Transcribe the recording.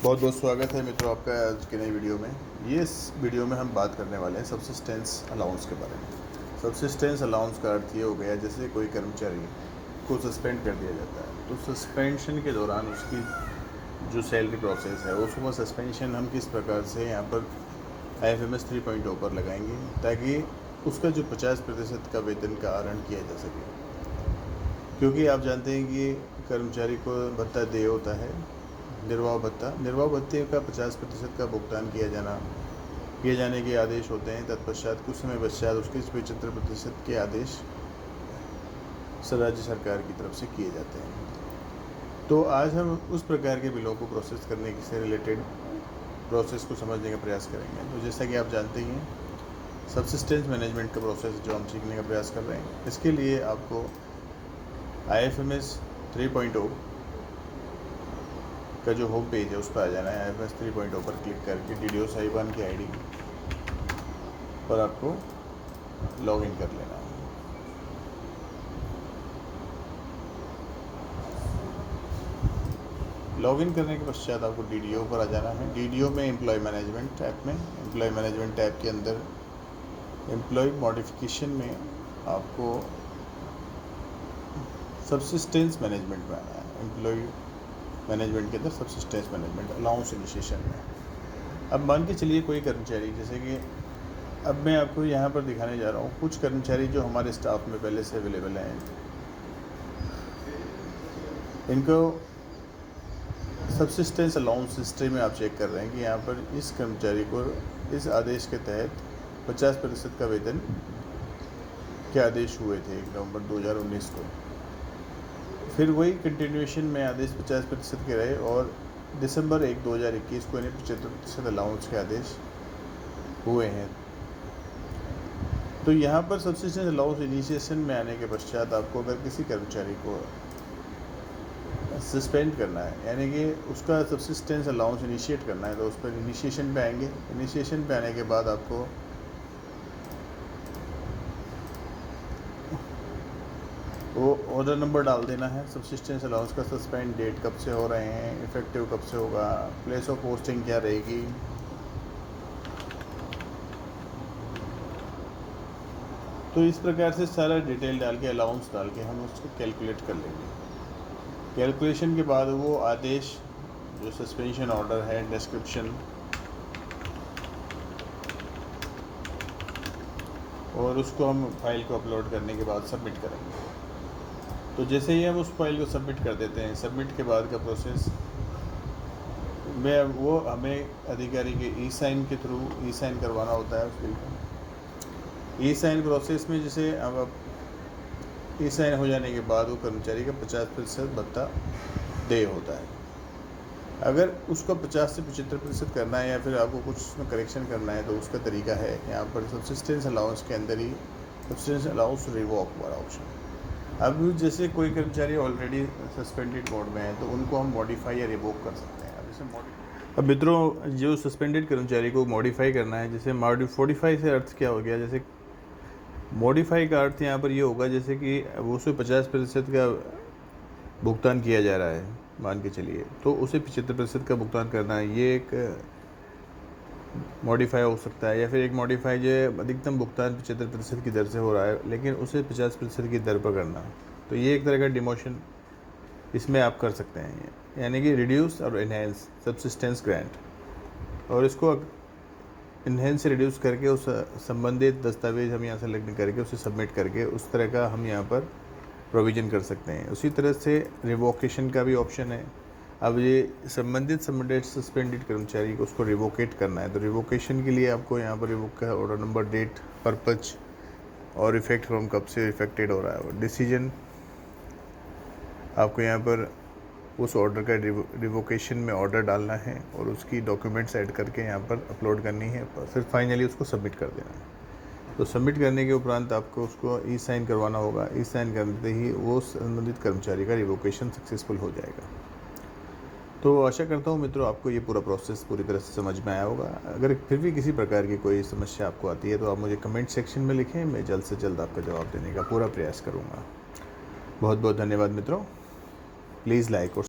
बहुत बहुत स्वागत है मित्रों आपका आज के नई वीडियो में। इस वीडियो में हम बात करने वाले हैं सब्सिस्टेंस अलाउंस के बारे में। सब्सिस्टेंस अलाउंस का अर्थ ये हो गया जैसे कोई कर्मचारी को सस्पेंड कर दिया जाता है तो सस्पेंशन के दौरान उसकी जो सैलरी प्रोसेस है उसको सस्पेंशन हम किस प्रकार से यहाँ पर IFMS 3.0 पर लगाएंगे ताकि उसका जो 50% का वेतन का आहरण किया जा सके। क्योंकि आप जानते हैं कि कर्मचारी को भत्ता देय होता है, निर्वाह भत्ते का 50% का भुगतान किए जाने के आदेश होते हैं। तत्पश्चात कुछ समय पश्चात उसके 75% के आदेश राज्य सरकार की तरफ से किए जाते हैं। तो आज हम उस प्रकार के बिलों को प्रोसेस करने से रिलेटेड प्रोसेस को समझने का प्रयास करेंगे। तो जैसा कि आप जानते ही हैं सब्सिस्टेंस मैनेजमेंट का प्रोसेस जो हम सीखने का प्रयास कर रहे हैं, इसके लिए आपको IFMS 3.0 का जो होम पेज है उस पर आ जाना है। IFMS 3.0 पर क्लिक करके DDO साहिबान की ID पर आपको लॉगिन कर लेना है। लॉगिन करने के पश्चात आपको DDO पर आ जाना है। DDO में एम्प्लॉय मैनेजमेंट टैब के अंदर एम्प्लॉय मॉडिफिकेशन में आपको सब्सिस्टेंस मैनेजमेंट में आना है। एम्प्लॉय मैनेजमेंट के अंदर सब्सिस्टेंस मैनेजमेंट अलाउंस इनिशिएशन में। अब मान के चलिए कोई कर्मचारी, जैसे कि अब मैं आपको यहाँ पर दिखाने जा रहा हूँ कुछ कर्मचारी जो हमारे स्टाफ में पहले से अवेलेबल हैं, इनको सब्सिस्टेंस अलाउंस सिस्टम में आप चेक कर रहे हैं कि यहाँ पर इस कर्मचारी को इस आदेश के तहत 50% का वेतन के आदेश हुए थे 1 नवंबर 2019 को। फिर वही कंटिन्यूएशन में आदेश 50% के रहे और दिसंबर 1, 2021 को इन्हें 75% अलाउंस के आदेश हुए हैं। तो यहाँ पर सब्सिस्टेंस अलाउंस इनिशिएशन में आने के पश्चात आपको अगर किसी कर्मचारी को सस्पेंड करना है, यानी कि उसका सब्सिस्टेंस अलाउंस इनिशिएट करना है, तो उस पर इनिशिएशन पे आएंगे। इनिशिएशन पे आने के बाद आपको वो ऑर्डर नंबर डाल देना है। सब्सिस्टेंस अलाउंस का सस्पेंड डेट कब से हो रहे हैं, इफेक्टिव कब से होगा, प्लेस ऑफ पोस्टिंग क्या रहेगी, तो इस प्रकार से सारा डिटेल डाल के अलाउंस डाल के हम उसको कैलकुलेट कर लेंगे। कैलकुलेशन के बाद वो आदेश जो सस्पेंशन ऑर्डर है, डिस्क्रिप्शन और उसको हम फाइल को अपलोड करने के बाद सबमिट करेंगे। तो जैसे ही हम उस फाइल को सबमिट कर देते हैं, सबमिट के बाद का प्रोसेस में वो हमें अधिकारी के ई-साइन के थ्रू ई-साइन करवाना होता है। उस बिल को ई-साइन प्रोसेस में जैसे अब ई-साइन हो जाने के बाद वो कर्मचारी का 50% भत्ता देय होता है। अगर उसको 50 से 75% करना है या फिर आपको कुछ उसमें करेक्शन करना है तो उसका तरीका है यहाँ पर सब्सिस्टेंस अलाउंस के अंदर ही सब्सिस्टेंस अलाउंस रिवोक वाला ऑप्शन। अब जैसे कोई कर्मचारी ऑलरेडी सस्पेंडेड मोड में है तो उनको हम मॉडिफाई या रिवोक कर सकते हैं। अब जैसे अब मित्रों जो सस्पेंडेड कर्मचारी को मॉडिफाई करना है, जैसे मॉडिफाई से अर्थ क्या हो गया, जैसे मॉडिफाई का अर्थ यहाँ पर ये होगा जैसे कि वो उसे 50% का भुगतान किया जा रहा है मान के चलिए, तो उसे 75% का भुगतान करना है। ये एक मॉडिफाई हो सकता है। या फिर एक मॉडिफाई जो अधिकतम भुगतान 75% की दर से हो रहा है लेकिन उसे 50% की दर पर करना, तो ये एक तरह का डिमोशन इसमें आप कर सकते हैं, यानी कि रिड्यूस और इन्हेंस सब्सिस्टेंस ग्रांट। और इसको इन्हेंस से रिड्यूस करके उस संबंधित दस्तावेज हम यहाँ से लगने करके उसे सबमिट करके उस तरह का हम यहाँ पर प्रोविज़न कर सकते हैं। उसी तरह से रिवोकेशन का भी ऑप्शन है। अब ये संबंधित सस्पेंडेड कर्मचारी को उसको रिवोकेट करना है, तो रिवोकेशन के लिए आपको यहाँ पर रिवोक का ऑर्डर नंबर, डेट, पर्पज और इफेक्ट फ्रॉम कब से इफेक्टेड हो रहा है और डिसीजन आपको यहाँ पर उस ऑर्डर का रिवोकेशन में ऑर्डर डालना है और उसकी डॉक्यूमेंट्स ऐड करके यहाँ पर अपलोड करनी है, फिर फाइनली उसको सबमिट कर देना है। तो सबमिट करने के उपरांत आपको उसको ई-साइन करवाना होगा। ई-साइन करते ही वो संबंधित कर्मचारी का रिवोकेशन सक्सेसफुल हो जाएगा। तो आशा करता हूँ मित्रों आपको ये पूरा प्रोसेस पूरी तरह से समझ में आया होगा। अगर फिर भी किसी प्रकार की कोई समस्या आपको आती है तो आप मुझे कमेंट सेक्शन में लिखें, मैं जल्द से जल्द आपका जवाब देने का पूरा प्रयास करूँगा। बहुत बहुत धन्यवाद मित्रों। प्लीज़ लाइक और